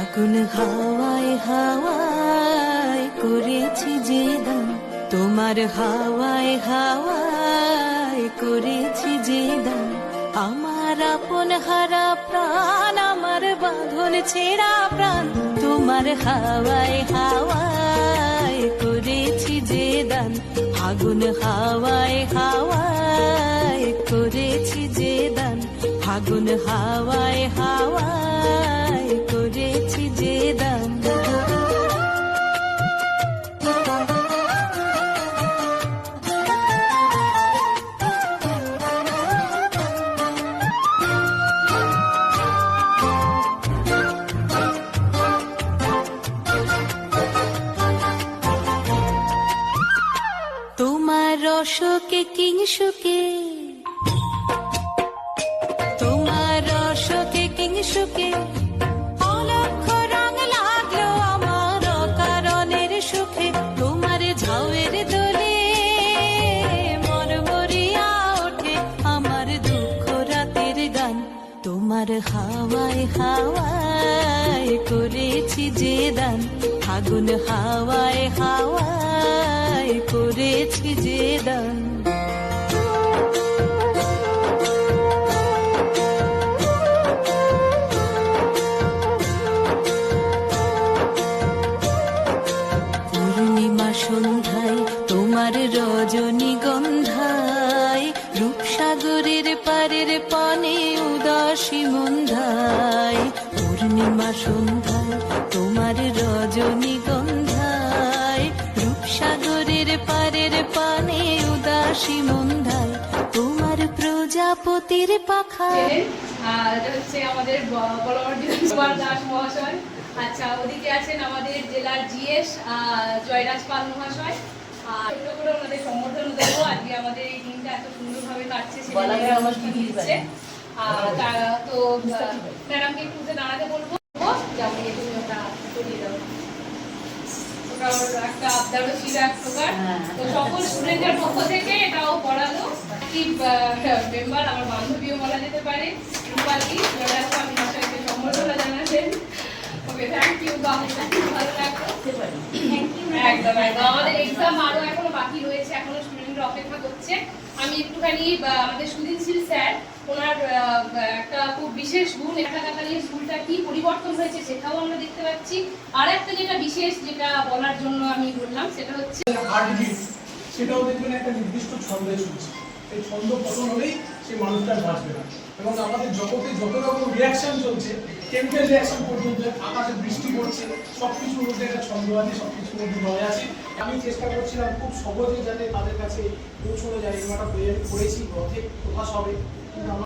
ফাগুন হাওয়ায় হাওয়ায় করেছি যে দান, তোমার হাওয়ায় হাওয়ায় করেছি যে দান। আমার আপন হারা প্রাণ, আমার বাঁধন ছেঁড়া প্রাণ, তোমার হাওয়ায় হাওয়ায় করেছি যে দান। ফাগুন হাওয়ায় হাওয়ায় করেছি যে দান, ফাগুন হাওয়ায় হাওয়ায় করেছি যে দান। তোমার রসকে কিংসুকে, তোমার রসকে কিংসুকে অলক্ষ রং লাগলো আমার অকারণের সুখে। তোমার ঝাউয়ের দোলে মরমরিয়া ওঠে আমার দুঃখ রাতের গান। তোমার হাওয়ায় হাওয়ায় করেছি যে দান, ফাগুন হাওয়ায় হাওয়ায় করেছি যে দান। পূর্ণিমা সন্ধ্যায় তোমার রজনীগন্ধায়, রূপসাগরের পারের পানে উদাসী মন্ধায়। পূর্ণিমা সন্ধ্যায় তোমার রজনীগন্ধায়, রূপসাগরের পারের পানে উদাসী মন্ধায়। তোমার প্রজাপতির পাখায় হচ্ছে আমাদের বলমার বিধানসভার দাস মহাশয়। আচ্ছা, ওদিকে আছেন আমাদের জেলার জিএস জয়রাজ পাল মহাশয়। আর ছোট করে ওনাদের সম্বর্ধনা দেবো। আজকে আমাদের এই দিনটা এত সুন্দরভাবে কাটছে, তো ম্যাডামকে একটু দাঁড়াতে বলবো। যেমন তুমি ওটা করিয়ে দাও, ওটা একটা আবদারও ছিল এক প্রকার। তো সকল স্টুডেন্টের পক্ষ থেকে এটাও পড়ালো। মেম্বার আমার বান্ধবীও বলা যেতে পারে, রূপালী জয়রাজ পাল মহাশয়কে সম্বর্ধনা জানাচ্ছেন। থ্যাংক ইউ, ভালো লাগলো। একদম একদম। আমাদের এক্সাম আরো এখনো বাকি রয়েছে, এখনো স্টুডেন্টরা অপেক্ষা করছে। আমি একটুখানি আমাদের সুদিনশীল স্যার, ওনার একটা খুব বিশেষ গুণ, থাকাকালীন স্কুলটা কি পরিবর্তন হয়েছে সেটাও আমরা দেখতে পাচ্ছি। আর একটা যেটা বিশেষ, যেটা বলার জন্য আমি বললাম, সেটা হচ্ছে সেটাও দেখবেন একটা নির্দিষ্ট ছন্দে চলছে। এই ছন্দ পতন হলেই সেই মানুষটা বাঁচবে না। এবং আমাদের জগতে যত রকম রিয়াকশন চলছে, কেমিক্যাল রিয়াকশন পর্যন্ত, আকাশে বৃষ্টি পড়ছে, সবকিছুর মধ্যে একটা ছন্দ আছে, সবকিছুর মধ্যে লয় আছে। আমি চেষ্টা করছিলাম খুব সহজে যাতে তাদের কাছে পৌঁছানো যায়। এই একটা বই আমি পড়েছি, রথে প্রকাশ হবে, কিন্তু